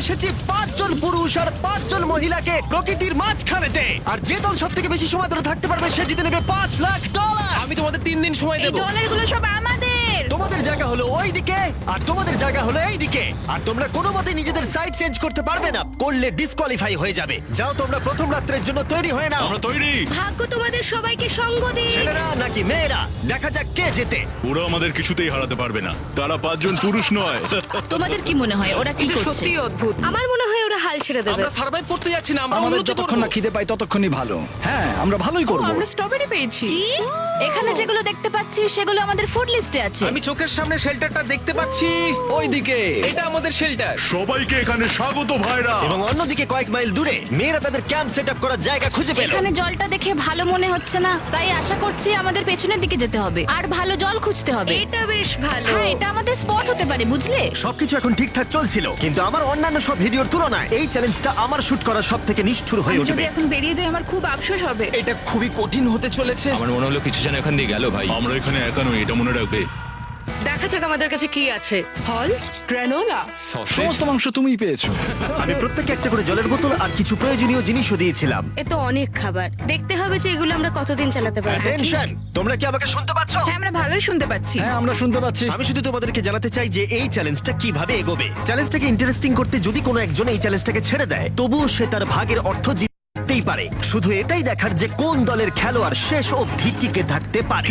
এসেছি 5 জন পুরুষ আর 5 জন মহিলাকে প্রকৃতির মাঝখানেতে, আর যে দল সব থেকে বেশি সময় ধরে থাকতে পারবে সে জিতে নেবে $5,00,000। আমি তোমাদের 3 দিন সময় এই দেবো। ডলারগুলো সব আমাদের। তোমাদের জায়গা হলো ওই দিকে আর তোমাদের জায়গা হলো এই দিকে, আর তোমরা কোনো মতে নিজেদের সাইড চেঞ্জ করতে পারবে না, করলে ডিসকোয়ালিফাই হয়ে যাবে। যাও তোমরা প্রথম রাত্রের জন্য তৈরি হয়ে নাও। আমরা তৈরি। ভাগ্য তোমাদের সবাইকে সঙ্গ দিক। ছেলেরা নাকি মেয়েরা, দেখা যাক কে জেতে। ওরা আমাদের কিছুতেই হারাতে পারবে না, তারা 5 জন পুরুষ নয়। তোমাদের কি মনে হয় ওরা কি এটা করছে? সত্যিই অদ্ভুত। আমার মনে হয় ওরা হাল ছেড়ে দেবে। আমরা সার্ভাইভ করতে যাচ্ছি না, আমরা আমাদের উন্নতি যতক্ষণ না করব। খিদে পাই ততক্ষণই ভালো। হ্যাঁ, আমরা ভালোই করব। আমরা স্ট্রবেরি পেয়েছি। কি? এখানে যেগুলো দেখতে পাচ্ছি সেগুলো আমাদের ফুড লিস্টে আছে। আমি চোখের সামনে শেল্টারটা দেখতে পাচ্ছি। ওইদিকে এটা আমাদের শেল্টার। সবাইকে এখানে স্বাগত ভাইরা। এবং অন্যদিকে কয়েক মাইল দূরে মেয়েরা তাদের ক্যাম্প সেট আপ করার জায়গা খুঁজে পেল। এখানে জলটা দেখে ভালো মনে হচ্ছে না, তাই আশা করছি আমাদের পেছনের দিকে যেতে হবে আর ভালো জল খুঁজতে হবে। এটা বেশ ভালো। হ্যাঁ, এটা আমাদের স্পট হতে পারে, বুঝলে? সবকিছু এখন ঠিকঠাক চলছিল, কিন্তু আমার অন্যান্য সব ভিডিওর তুলনায় এই চ্যালেঞ্জটা আমার শুট করা সব থেকে নিষ্ঠুর হয়ে আমি যদি উঠবে। এখন বেরিয়ে যাই আমার খুব আফসোস হবে। এটা খুবই কঠিন হতে চলেছে। আমার মনে হলো কিছু যেন এখান দিয়ে গেল ভাই। আমরা এখানে একা নই, এটা মনে রাখবে। দেখা যাক আমাদের কাছে কি আছে। ফল, গ্রানোলা। সমস্ত মাংস তুমিই পেয়েছো। আমি প্রত্যেককে একটা করে জলের বোতল আর কিছু প্রয়োজনীয় জিনিসও দিয়েছিলাম। এ তো অনেক খাবার, দেখতে হবে যে এগুলো আমরা কতদিন চালাতে পারবো। টেনশন, তোমরা কি আমাকে শুনতে পাচ্ছ? হ্যাঁ, আমরা ভালোই শুনতে পাচ্ছি। হ্যাঁ, আমরা শুনতে পাচ্ছি। আমি শুধু তোমাদেরকে জানাতে চাই যে এই চ্যালেঞ্জটা কিভাবে এগোবে। চ্যালেঞ্জটাকে ইন্টারেস্টিং করতে যদি কোনো একজন এই চ্যালেঞ্জটাকে ছেড়ে দেয়, তবুও সে তার ভাগের অর্থ জিততেই পারে। শুধু এটাই দেখার যে কোন দলের খেলোয়াড় শেষ অবধি টিকে থাকতে পারে।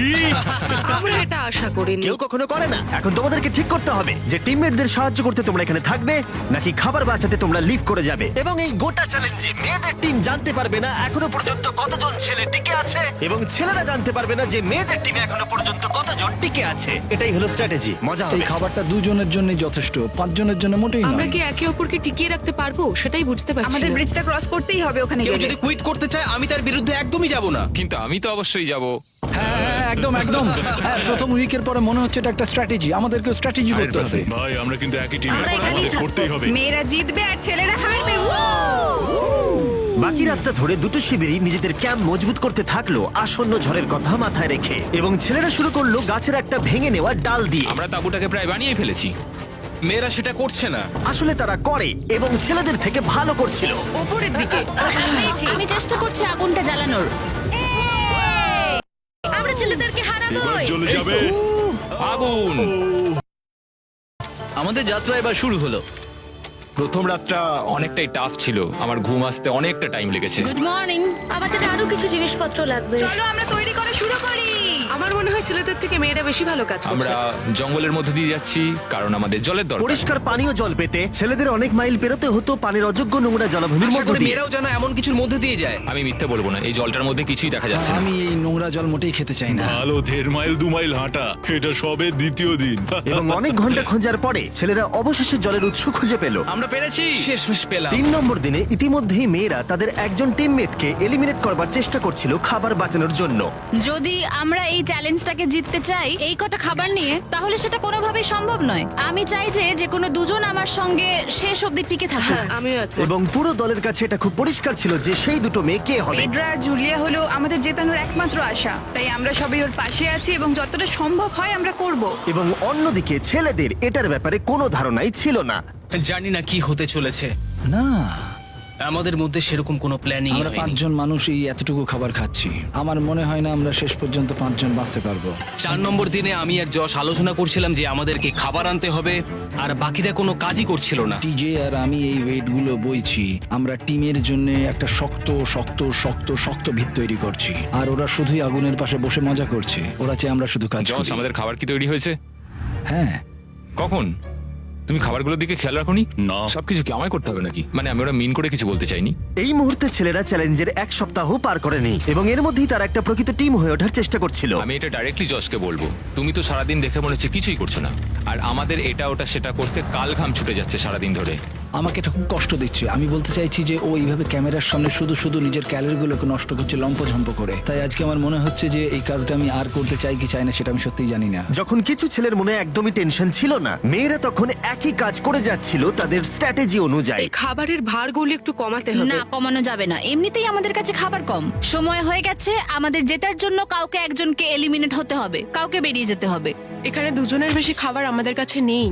আমরা এটা আশা করিনি। কেউ কখনো করে না। এখন তোমাদেরকে ঠিক করতে হবে যে টিমমেটদের সাহায্য করতে তোমরা এখানে থাকবে নাকি খাবার বাঁচাতে তোমরা লিভ করে যাবে। এবং এই গোটা চ্যালেঞ্জে মেয়েদের টিম জানতে পারবে না এখনো পর্যন্ত কতজন ছেলে টিকে আছে, এবং ছেলেরা জানতে পারবে না যে মেয়েদের টিমে এখনো পর্যন্ত কতজন টিকে আছে। এটাই হলো স্ট্র্যাটেজি। মজা এই হবে। খাবারটা 2 জনের জন্যই যথেষ্ট, 5 জনের জন্য মোটেই আমরা নয়। কি একে অপরকে টিকিয়ে রাখতে পারবো সেটাই বুঝতে পারছি আমাদের না। ব্রিজটা ক্রস করতেই হবে ওখানে কেউ গেলে। যদি কুইট করতে চায় আমি তার বিরুদ্ধে একদমই যাব না। কিন্তু আমি তো অবশ্যই যাব। হ্যাঁ, হ্যাঁ, একদম একদম। হ্যাঁ, প্রথম উইকের পরে মনে হচ্ছে এটা একটা স্ট্র্যাটেজি। আমাদেরকে স্ট্র্যাটেজি করতে হবে। ভাই আমরা কিন্তু একই টিমে, আমরা এখানেই আমাদের থাকবো। করতেই হবে। মেয়েরা জিতবে আর ছেলেরা হারবে। বাকি রাতটা ধরে দুটো শিবিরই নিজেদের ক্যাম্প মজবুত করতে থাকলো আসন্ন ঝড়ের কথা মাথায় রেখে, এবং ছেলেরা শুরু করলো গাছের একটা ভেঙে নেওয়া ডাল দিয়ে। আমরা তাঁবুটাকে প্রায় বানিয়ে ফেলেছি। মেয়েরা সেটা করছে না। আসলে তারা করে এবং ছেলেদের থেকে ভালো করছিল। ওপরের দিকে। আমি চেষ্টা করছি আগুনটা জ্বালানোর। আমরা ছেলেদেরকে এবার হারাবোই। চলে যাবে। আগুন। আমাদের যাত্রা এবার শুরু হলো। প্রথম রাতটা অনেকটাই টাফ ছিল, আমার ঘুম আসতে অনেকটা টাইম লেগেছে। Good morning. আমাদের আরো কিছু জিনিসপত্র লাগবে। চলো আমরা তৈরি করা শুরু করি। আমার মনে হয় ছেলেদের থেকে মেয়েরা বেশি ভালো কাজ করছে। আমরা জঙ্গলের মধ্যে দিয়ে যাচ্ছি কারণ আমাদের জলের দরকার। পরিষ্কার পানীয় জল পেতে ছেলেদের অনেক মাইল পেরোতে হতো পানির অযোগ্য নোংরা জলাভূমির আশা মধ্য করি দিয়ে। মেয়েরাও যেন এমন কিছুর মধ্যে দিয়ে যায়। আমি মিথ্যে বলবো না, এই জলটার মধ্যে কিছুই দেখা যাচ্ছে না। আমি এই নোংরা জল মোটেই খেতে চাই না। ভালো 1.5 মাইল 2 মাইল হাঁটা, এটা সবে দ্বিতীয় দিন। এবং অনেক ঘন্টা খোঁজার পরে ছেলেরা অবশেষে জলের উৎস খুঁজে পেল। আমরা পেরেছি, শেষমেশ পেলাম। 3 নম্বর দিনে ইতিমধ্যেই মেয়েরা তাদের একজন টিমমেটকে এলিমিনেট করবার চেষ্টা করছিল খাবার বাঁচানোর জন্য। যদি আমরা এই চ্যালেঞ্জটাকে জিততে চাই এই কটা খাবার নিয়ে, তাহলে সেটা কোনোভাবেই সম্ভব নয়। আমি চাই যে কোনো দুজন আমার সঙ্গে শেষ অবধি টিকে থাকুক। হ্যাঁ, আমিও একমত। এবং পুরো দলের কাছে এটা খুব পরিষ্কার ছিল যে সেই দুটো মেয়ে কে হবে। পেড্রা আর জুলিয়া হলো আমাদের জেতানোর একমাত্র আশা, তাই আমরা সবাই ওর পাশে আছি এবং যতটা সম্ভব হয় আমরা করব। এবং অন্যদিকে ছেলেদের এটার ব্যাপারে কোনো ধারণাই ছিল না। জানি না কি হতে চলেছে। না, আমাদের মধ্যে সেরকম কোনো প্ল্যানিং আমরা 5 জন মানুষ এই এতটুকু খাবার খাচ্ছি। আমার মনে হয় না আমরা শেষ পর্যন্ত 5 জন বাঁচতে পারবো। 4 নম্বর দিনে আমি আর যশ আলোচনা করছিলাম যে আমাদেরকে খাবার আনতে হবে, আর বাকিরা কোনো কাজই করছিল না। টিজে আর আমি এই ওয়েটগুলো বইছি। আমরা টিমের জন্য একটা শক্ত শক্ত শক্ত শক্ত ভিত তৈরি করছি, আর ওরা শুধুই আগুনের পাশে বসে মজা করছে। ওরা চাই আমরা শুধু কাজ জস, করি। আমাদের খাবার কি তৈরি হয়েছে? হ্যাঁ, কখন? তুমি খাবারগুলোর দিকে খেয়াল রাখোনি? না। সবকিছু কি আমায় করতে হবে নাকি? মানে আমি ওরা মিন করে কিছু বলতে চাইনি। এই মুহূর্তে ছেলেরা চ্যালেঞ্জের 1 সপ্তাহ পার করেনি, এবং এর মধ্যেই তারা একটা প্রকৃত টিম হয়ে ওঠার চেষ্টা করছিল। আমি এটা ডাইরেক্টলি জসকে বলবো। তুমি তো সারাদিন দেখে মনে হচ্ছে কিছুই করছো না, আর আমাদের এটা ওটা সেটা করতে কাল ঘাম ছুটে যাচ্ছে সারাদিন ধরে। আমাকে এটা খুব কষ্ট দিচ্ছে। আমি বলতে চাইছি যে ও এইভাবে ক্যামেরার সামনে শুধু শুধু নিজের ক্যালোরিগুলোকে নষ্ট করছে লম্পঝম্প করে। তাই আজকে আমার মনে হচ্ছে যে এই কাজটা আমি আর করতে চাই কি চাই না সেটা আমি সত্যিই জানি না। যখন কিছু ছেলের মনে একদমই টেনশন ছিল না, মেয়েরা তখন একই কাজ করে যাচ্ছিল তাদের স্ট্র্যাটেজি অনুযায়ী। এই খাবারের ভারগুলো একটু কমাতে হবে। না, কমানো যাবে না। এমনিতেই আমাদের কাছে খাবার কম। সময় হয়ে গেছে আমাদের জেতার জন্য। কাউকে একজনকে এলিমিনেট হতে হবে, কাউকে বেরিয়ে যেতে হবে। এখানে দুজনের বেশি খাবার আমাদের কাছে নেই।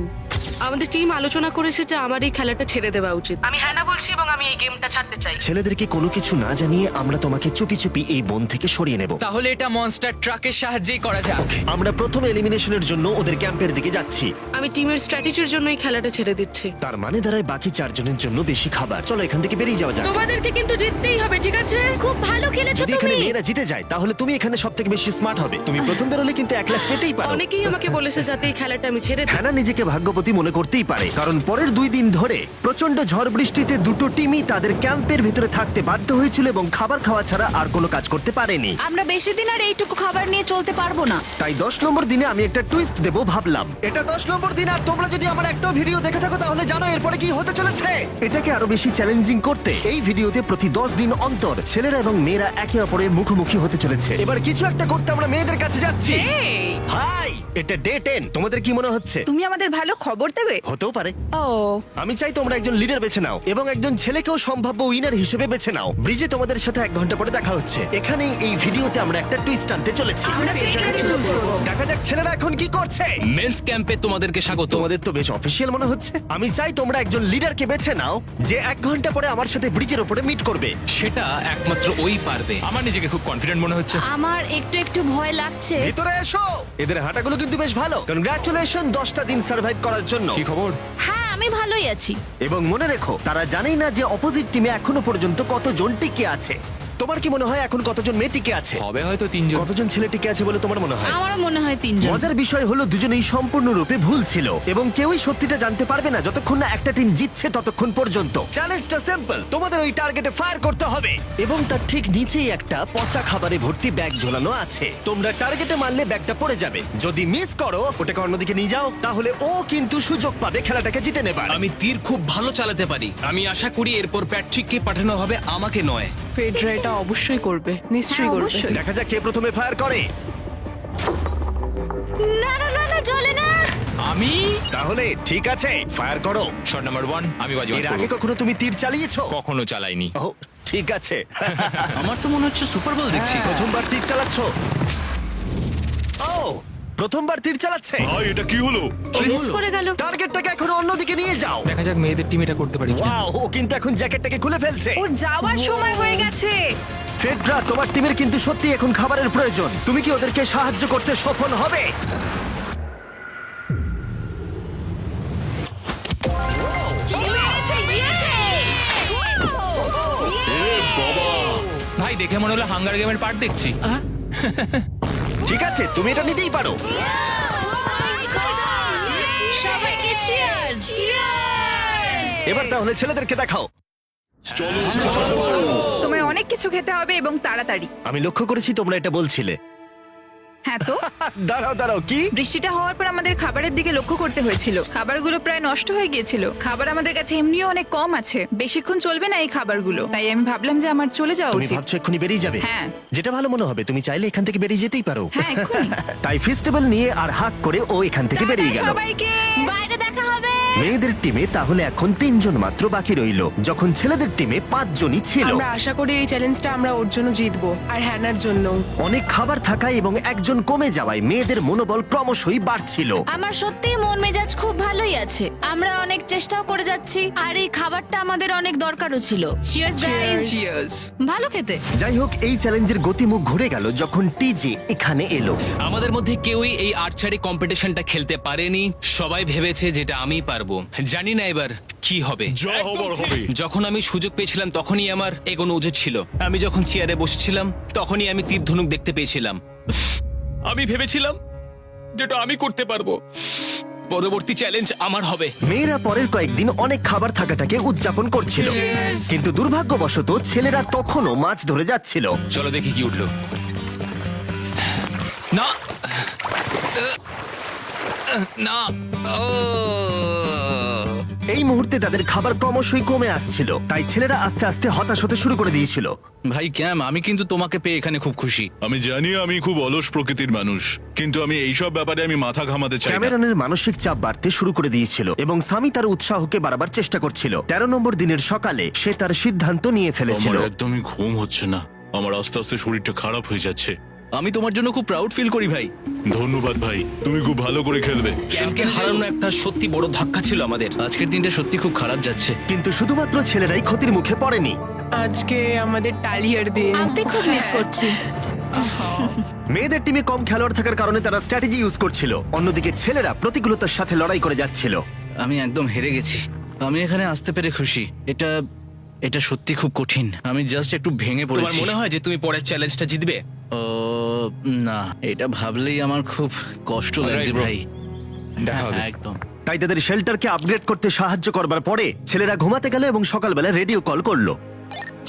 আমাদের টিম আলোচনা করেছে যে আমার এই খেলাটা ছেড়ে দেওয়া উচিত। আমি হ্যাঁ না বলছি এবং আমি এই গেমটা ছাড়তে চাই। ছেলেদেরকে কোনো কিছু না জানিয়ে আমরা তোমাকে চুপি চুপি এই বন থেকে সরিয়ে নেব। তাহলে এটা মনস্টার ট্রাকের সাহায্যেই করা যাক। আমরা প্রথম এলিমিনেশনের জন্য ওদের ক্যাম্পের দিকে যাচ্ছি। আমি টিমের স্ট্র্যাটেজির জন্য এই খেলাটা ছেড়ে দিচ্ছি। তার মানে দাঁড়ায় বাকি 4 জনের জন্য বেশি খাবার। চলো এখান থেকে বেরিয়ে যাওয়া যাক। তোমাদেরকে কিন্তু জিততেই হবে, ঠিক আছে? খুব ভালো খেলেছো যদি এখানে তুমি। মেয়েরা জিতে যায় তাহলে তুমি এখানে সব থেকে বেশি স্মার্ট হবে। তুমি প্রথম বেরোলে কিন্তু 1 লাখ পেতেই পারো। অনেকেই আমাকে বলেছে যাতে এই খেলাটা আমি ছেড়ে দিই। হ্যানা নিজেকে ভাগ্যবতী মনে করতেই পারে, কারণ পরের 2 দিন ধরে প্রচন্ড ঝড় বৃষ্টিতে দুটো টিমই তাদের ক্যাম্পের ভিতরে থাকতে বাধ্য হয়েছিল এবং খাবার খাওয়া ছাড়া আর কোনো কাজ করতে পারেনি। আমরা বেশি দিন আর এইটুকু খাবার নিয়ে চলতে পারবো না। তাই 10 নম্বর দিনে আমি একটা টুইস্ট দেবো ভাবলাম। এটা 10 নম্বর দিন আর তোমরা যদি আমার একটা ভিডিও দেখে থাকো তাহলে জানো এরপরে কি হতে চলেছে। এটাকে আরো বেশি চ্যালেঞ্জিং করতে এই ভিডিওতে প্রতি 10 দিন অন্তর ছেলেরা এবং মেয়েরা একে অপরের মুখোমুখি হতে চলেছে। এবার কিছু একটা করতে আমরা মেয়েদের কাছে যাচ্ছি। হাই, এটা ডে 10। তোমাদের কি মনে হচ্ছে? তুমি আমাদের ভালো খবর দেবে? হতেও পারে। ও, আমি চাই তোমরা একজন লিডার বেছে নাও এবং একজন ছেলেকেও সম্ভাব্য উইনার হিসেবে বেছে নাও। ব্রিজে তোমাদের সাথে 1 ঘন্টা পরে দেখা হচ্ছে। এখানেই এই ভিডিওতে আমরা একটা টুইস্ট আনতে চলেছি। আমরা ফেডারেলকে চুজ করব। দেখা যাক ছেলেরা এখন কি করছে। মেন্স ক্যাম্পে তোমাদেরকে স্বাগত। তোমাদের তো বেশ অফিসিয়াল মনে হচ্ছে। আমি চাই তোমরা একজন লিডারকে বেছে নাও যে 1 ঘন্টা পরে আমার সাথে ব্রিজের উপরে মিট করবে। সেটা একমাত্র ওই পারবে। আমার নিজেকে খুব কনফিডেন্ট মনে হচ্ছে। আমার একটু একটু ভয় লাগছে। ভিতরে এসো। এদের হাঁটাগুলো কিন্তু বেশ ভালো। কনগ্রাচুলেশন 10টা দিন সার্ভাইভ করার জন্য। কি খবর? হ্যাঁ, আমি ভালোই আছি। এবং মনে রেখো তারা জানেই না যে অপোজিট টিমে এখনো পর্যন্ত কতজন টিকে আছে। তোমার কি মনে হয় এখন কতজন মেয়ে টিকে আছে? হবে হয়তো 3 জন। কতজন ছেলে টিকে আছে বলে তোমার মনে হয়? আমারও মনে হয় 3 জন। মজার বিষয় হলো দুজনেই সম্পূর্ণরূপে ভুল ছিল এবং কেউই সত্যিটা জানতে পারবে না যতক্ষণ না একটা টিম জিতছে ততক্ষণ পর্যন্ত। চ্যালেঞ্জটা সিম্পল, তোমাদের ওই টার্গেটে ফায়ার করতে হবে এবং তার ঠিক নিচেই একটা পচা খাবারে ভর্তি ব্যাগ ঝোলানো আছে। তোমরা টার্গেটে মারলে ব্যাগটা পড়ে যাবে। যদি মিস করো ওটাকে অন্যদিকে নিয়ে যাও তাহলে ও কিন্তু সুযোগ পাবে খেলাটাকে জিতে নেবার। আমি তীর খুব ভালো চালাতে পারি। আমি আশা করি এরপর প্যাট্রিককে পাঠানো হবে, আমাকে নয়। ফেডরা এটা অবশ্যই করবে, নিশ্চয়ই করবে। অবশ্যই। দেখা যাক কে প্রথমে ফায়ার করে। না না না না, চলে না। আমি তাহলে ঠিক আছে, ফায়ার করো। শট নাম্বার 1 আমি বাজি এর আগে কখনো তুমি তীর চালিয়েছো? কখনো চালাইনি। ও ঠিক আছে। আমার তো মনে হচ্ছে সুপার বল দেখছি। প্রথমবার তীর চালাচ্ছ? ও প্রথমবার তীর চালাচ্ছে। ভাই এটা কি হলো? মিস করে গেল। টার্গেটটাকে এখন অন্যদিকে নিয়ে যাও। দেখা যাক মেয়েদের টিম এটা করতে পারি কিনা। ওয়াও, ও কিন্তু এখন জ্যাকেটটাকে খুলে ফেলছে। ওর যাওয়ার সময় হয়ে গেছে। ফেডরা, তোমার টিমের কিন্তু সত্যি এখন খাবারের প্রয়োজন। তুমি কি ওদেরকে সাহায্য করতে সফল হবে? ভাই দেখে মনে হলো হাঙ্গার গেমের পার্ট দেখছি। ঠিক আছে, তুমি এটা নিতেই পারো। সবাইকে চিয়ার্স। চিয়ার্স। এবার তাহলে ছেলেদেরকে দেখাও। তোমায় অনেক কিছু খেতে হবে এবং তাড়াতাড়ি। আমি লক্ষ্য করেছি তোমরা এটা বলছিলে। হ্যাঁ তো, দাঁড়াও দাঁড়াও, কি? বৃষ্টিটা হওয়ার পর আমাদের খাবারের দিকে লক্ষ্য করতে হয়েছিল। খাবারগুলো প্রায় নষ্ট হয়ে গিয়েছিল। খাবার আমাদের কাছে এমনিও অনেক কম আছে, বেশিক্ষণ চলবে না এই খাবারগুলো। তাই আমি ভাবলাম যে আমার চলে যাওয়া তুমি উচিত। ভাবছো এক্ষুনি বেরিয়ে যাবে? হ্যাঁ। যেটা ভালো মনে হবে। তুমি চাইলে এখান থেকে বেরিয়ে যেতেই পারো। হ্যাঁ, এক্ষুনি। তাই ফেস্টিভ্যাল নিয়ে আর হাক করে ও এখান থেকে বেরিয়ে টাটা গেল। সবাইকে। বাইরে দেখা হবে। মেয়েদের টিমে তাহলে এখন 3 জন মাত্র বাকি রইলো, যখন ছেলেদের টিমে 5 জনই ছিল। আমরা আশা করি এই চ্যালেঞ্জটা আমরা ওর জন্য জিতবো আর হ্যানার জন্য। অনেক খাবার থাকায় এবং একজন কমে যাওয়ায় মেয়েদের মনোবল ক্রমশই বাড়ছিল। আমার সত্যিই মন মেজাজ খুব ভালোই আছে। আমরা অনেক চেষ্টাও করে যাচ্ছি আর এই খাবারটা আমাদের অনেক দরকারও ছিল। Cheers guys. ভালো খেতে। যাই হোক, এই চ্যালেঞ্জের গতিমুখ ঘুরে গেল যখন টিজে এখানে এলো। আমাদের মধ্যে কেউই এই আর্চারি কম্পিটিশনটা খেলতে পারেনি। সবাই ভেবেছে যেটা আমি পারবো। জানি না এবার কি হবে। যা হবার হবে। যখন আমি সুযোগ পেয়েছিলাম তখনই আমার এগোনো উচিত ছিল। আমি যখন চেয়ারে বসেছিলাম তখনই আমি তীর ধনুক দেখতে পেয়েছিলাম। আমি ভেবেছিলাম যেটা আমি করতে পারবো। পরবর্তী চ্যালেঞ্জ আমার হবে। মেয়েরা পরের কয়েকদিন অনেক খাবার থাকাটাকে উদযাপন করছিল, কিন্তু দুর্ভাগ্যবশত ছেলেরা তখনও মাছ ধরে যাচ্ছিল। চলো দেখি কি উঠলো। না না ও এই মুহূর্তে তাদের খাবার ক্রমশই কমে আসছিল, তাই ছেলেরা আস্তে আস্তে হতাশ হতে শুরু করে দিয়েছিল। ভাই ক্যাম, আমি কিন্তু তোমাকে পেয়ে এখানে খুব খুশি। আমি জানি আমি খুব অলস প্রকৃতির মানুষ, কিন্তু আমি এইসব ব্যাপারে আমি মাথা ঘামাতে চাই না। ক্যামেরনের মানসিক চাপ বাড়তে শুরু করে দিয়েছিল এবং সামি তার উৎসাহকে বাড়াবার চেষ্টা করছিল। 13 নম্বর দিনের সকালে সে তার সিদ্ধান্ত নিয়ে ফেলেছিল। আমার একদমই ঘুম হচ্ছে না। আমার আস্তে আস্তে শরীরটা খারাপ হয়ে যাচ্ছে। আমি তোমার জন্য খুব প্রাউড ফিল করি ভাই। ধন্যবাদ ভাই, তুমি খুব ভালো করে খেলবে। ক্যাম্পকে হারানো একটা সত্যি বড় ধাক্কা ছিল আমাদের। আজকের দিনটা সত্যি খুব খারাপ যাচ্ছে। কিন্তু শুধুমাত্র ছেলেরাই ক্ষতির মুখে পড়েনি। আজকে আমাদের টালিয়ার দিন। আমি খুব মিস করছি। মেয়েদের টিমে কম খেলোয়াড় থাকার কারণে তারা স্ট্র্যাটেজি ইউজ করছিল, অন্যদিকে ছেলেরা প্রতিকূলতার সাথে লড়াই করে যাচ্ছিল। আমি একদম হেরে গেছি। আমি এখানে আসতে পেরে খুশি। এটা সত্যি খুব কঠিন। আমি জাস্ট একটু ভেঙে তোমার পড়েছি। মনে হয় যে তুমি পরের চ্যালেঞ্জটা জিতবে? ও না, এটা ভাবলেই আমার খুব কষ্ট লাগছে Alright, bro. ভাই। দেখা হবে। হ্যাঁ, একদম। তাই তাদের শেল্টারকে আপগ্রেড করতে সাহায্য করবার পরে ছেলেরা ঘুমাতে গেল এবং সকালবেলা রেডিও কল করলো।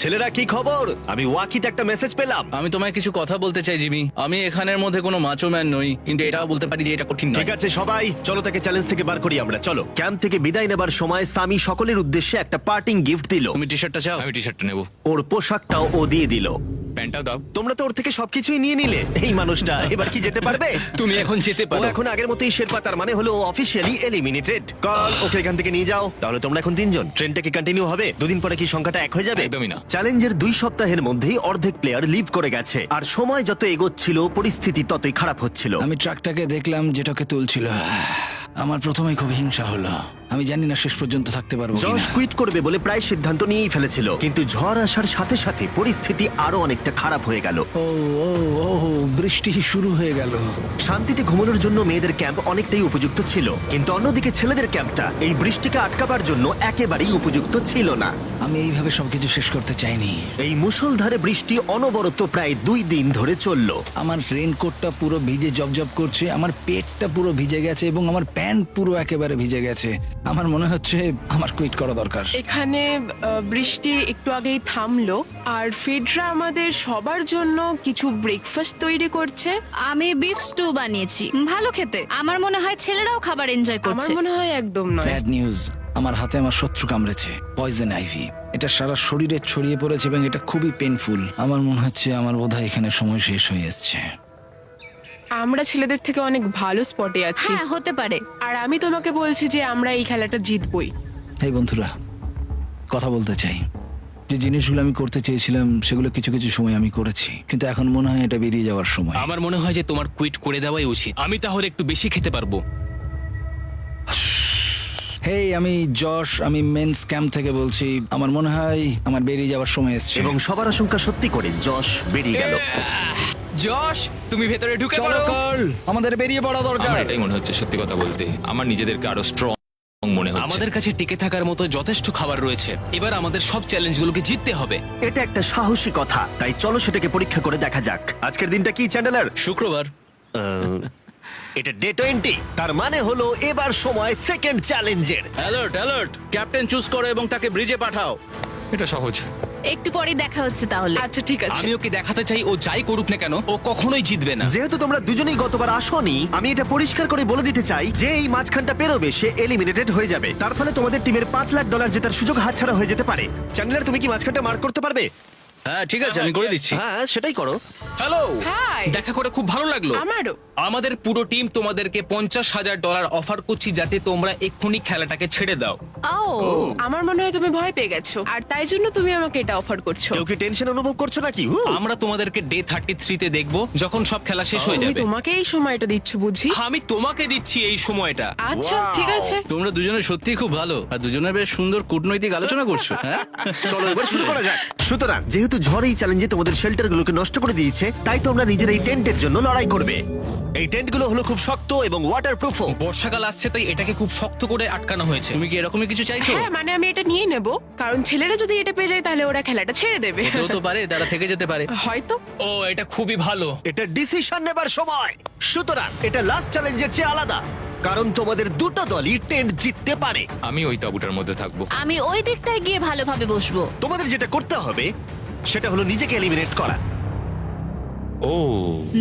ছেলেরা, কি খবর? আমি ওয়াকিতে একটা মেসেজ পেলাম। আমি তোমায় কিছু কথা বলতে চাই জিমি। আমি এখানের মধ্যে কোনো মাচো ম্যান নই, কিন্তু এটাও বলতে পারি যে এটা কঠিন নয়। ঠিক আছে সবাই, চলো তাকে চ্যালেঞ্জ থেকে বার করি আমরা। চলো। ক্যাম্প থেকে বিদায় নেবার সময় সামি সকলের উদ্দেশ্যে একটা পার্টিং গিফট দিল। তুমি টি শার্টটা চাও? আমি টি শার্টটা নেবো, ওর পোশাকটাও ও দিয়ে দিল। প্যান্টটাও দাও। তোমরা তো ওর থেকে সবকিছুই নিয়ে নিলে। এই মানুষটা এবার কি যেতে পারবে? তুমি এখন যেতে ও পারো। এখন আগের মতোই শেরপা, তার মানে হলো অফিসিয়ালি এলিমিনেটেড। কল ওকে এখান থেকে নিয়ে যাও। তাহলে তোমরা এখন 3 জন। ট্রেনটা কি কন্টিনিউ হবে? দুদিন পরে কি সংখ্যাটা 1 হয়ে যাবে? একদমই না। চ্যালেঞ্জের 2 সপ্তাহের মধ্যেই অর্ধেক প্লেয়ার লিভ করে গেছে, আর সময় যত এগোচ্ছিল পরিস্থিতি ততই খারাপ হচ্ছিল। আমি ট্রাকটাকে দেখলাম যেটাকে তুলছিল। আমার প্রথমেই খুব হিংসা হলো। আমি জানি না শেষ পর্যন্ত থাকতে পারবো জশ কিনা। কুইট করবে বলে প্রায় সিদ্ধান্ত নিয়েই ফেলেছিল, কিন্তু ঝড় আসার সাথে সাথে পরিস্থিতি আরো অনেকটা খারাপ হয়ে গেল। ও ও ও বৃষ্টি শুরু হয়ে গেল। শান্তিতে ঘুমানোর জন্য মেয়েদের ক্যাম্প অনেকটাই উপযুক্ত ছিল, কিন্তু অন্যদিকে ছেলেদের ক্যাম্পটা এই বৃষ্টিকে আটকাবার জন্য একেবারেই উপযুক্ত ছিল না। আমি এইভাবে সবকিছু শেষ করতে চাইনি। এই মুষলধারে বৃষ্টি অনবরত প্রায় 2 দিন ধরে চলল। আমার রেনকোটটা পুরো ভিজে জবজব করছে, আমার পেটটা পুরো ভিজে গেছে এবং আমার প্যান্ট পুরো একেবারে ভিজে গেছে। আমার মনে হচ্ছে আমার কুইট করা দরকার। এখানে বৃষ্টি একটু আগেই থামলো, আর ফেডরা আমাদের সবার জন্য কিছু ব্রেকফাস্ট তৈরি করছে। আমি বিফ স্টু বানিয়েছি, ভালো খেতে। আমার মনে হয় ছেলেরাও খাবার এনজয় আমার করছে। মনে হয় একদম নয়। ব্যাড নিউজ, আমার হাতে আমার শত্রু কামড়েছে, পয়জন আইভি। এটা সারা শরীরে ছড়িয়ে পড়েছে এবং এটা খুবই পেইনফুল। আমার মনে হচ্ছে আমার বোধহয় এখানে সময় শেষ হয়ে এসছে। আমরা ছেলেদের থেকে অনেক ভালো স্পটে আছি, হ্যাঁ, হতে পারে। আর আমি তোমাকে বলছি যে আমরা এই খেলাটা জিতবই। এই বন্ধুরা, কথা বলতে চাই। যে জিনিসগুলো আমি করতে চেয়েছিলাম সেগুলো কিছু কিছু সময় আমি করেছি, কিন্তু এখন মনে হয় এটা বেরিয়ে যাওয়ার সময়। আমার মনে হয় যে তোমার কুইট করে দেওয়াই উচিত। আমি তাহলে একটু বেশি খেতে পারবো। হেই, আমি যশ, আমি মেন্স ক্যাম্প থেকে বলছি। আমার মনে হয় আমার বেরিয়ে যাওয়ার সময় এসছে। এবং সবার আশঙ্কা সত্যি করে যশ বেরিয়ে গেল। যশ, তুমি ভেতরে ঢুকে চলো পড়ো। কার্ল, আমাদের বেরিয়ে পড়া দরকার। আমার এটাই মনে হচ্ছে, সত্যি কথা বলতে আমার নিজেদেরকে আরো স্ট্রং মনে হচ্ছে। আমাদের কাছে টিকে থাকার মতো যথেষ্ট খাবার রয়েছে। এবার আমাদের সব চ্যালেঞ্জগুলোকে জিততে হবে। এটা একটা সাহসী কথা, তাই চলো সেটাকে পরীক্ষা করে দেখা যাক। আজকের দিনটা কি চ্যান্ডেলার? শুক্রবার। এটা ডে 20, তার মানে হলো এবার সময় সেকেন্ড চ্যালেঞ্জের। অ্যালার্ট অ্যালার্ট, ক্যাপ্টেন চুজ করো এবং তাকে ব্রিজে পাঠাও। এটা সহজ। একটু পরে দেখা হচ্ছে তাহলে। আচ্ছা ঠিক আছে। আমি ওকে দেখাতে চাই ও যাই করুক না কেন, ও কখনোই জিতবে না। যেহেতু তোমরা দুজনেই গতবার আসোনি, আমি এটা পরিষ্কার করে বলে দিতে চাই যে এই মাঝখানটা পেরোবে সে এলিমিনেটেড হয়ে যাবে। তার ফলে তোমাদের টিমের $5,00,000 জেতার সুযোগ হাতছাড়া হয়ে যেতে পারে। চ্যান্ডেলার, তুমি কি মাঝখানটা মার্ক করতে পারবে? হ্যাঁ ঠিক আছে, আমি করে দিচ্ছি। হ্যাঁ, সেটাই করো। Hello, hi. দেখা করে খুব ভালো লাগলো। আমারও। আমাদের পুরো টিম তোমাদেরকে $50,000 অফার করছি যাতে তোমরা এক্ষুনি খেলাটাকে ছেড়ে দাও। ও, আমার মনে হয় তুমি ভয় পেয়ে গেছো, আর তাই জন্য তুমি আমাকে এটা অফার করছো। কেউ কি টেনশন অনুভব করছো নাকি? আমরা তোমাদেরকে ডে 33-তে দেখবো, যখন সব খেলা শেষ হয়ে তুমি যাবে। তোমাকে এই সময়টা দিচ্ছ বুঝি? আমি তোমাকে দিচ্ছি এই সময়টা। আচ্ছা ঠিক আছে। তোমরা দুজনে সত্যি খুব ভালো, আর দুজনে বেশ সুন্দর কূটনৈতিক আলোচনা করছো। হ্যাঁ, চলো এবার শুরু করা যাক। সুতরাং যেহেতু ঝড় এই চ্যালেঞ্জে তোমাদের শেল্টারগুলোকে নষ্ট করে দিয়েছে, তাই তোমরা নিজের এই টেন্টের জন্য লড়াই করবে। এই টেন্টগুলো হলো খুব শক্ত এবং ওয়াটারপ্রুফও। বর্ষাকাল আসছে তাই এটাকে খুব শক্ত করে আটকানো হয়েছে। তুমি কি এরকমই কিছু চাইছো? হ্যাঁ, মানে আমি এটা নিয়ে নেব, কারণ ছেলেরা যদি এটা পেয়ে যায় তাহলে ওরা খেলাটা ছেড়ে দেবে। এটাও তো পারে, তারা থেকে যেতে পারে। হয়তো। ও, এটা খুবই ভালো। এটা ডিসিশন নেবার সময়। সুতরাং এটা লাস্ট চ্যালেঞ্জের চেয়ে আলাদা, কারণ তোমাদের দুটো দলই টেন্ট জিততে পারে। আমি ওই তাঁবুটার মধ্যে থাকবো। আমি ওই দিকটায় গিয়ে ভালোভাবে বসবো। তোমাদের যেটা করতে হবে সেটা হলো নিজেকে এলিমিনেট করা। ও,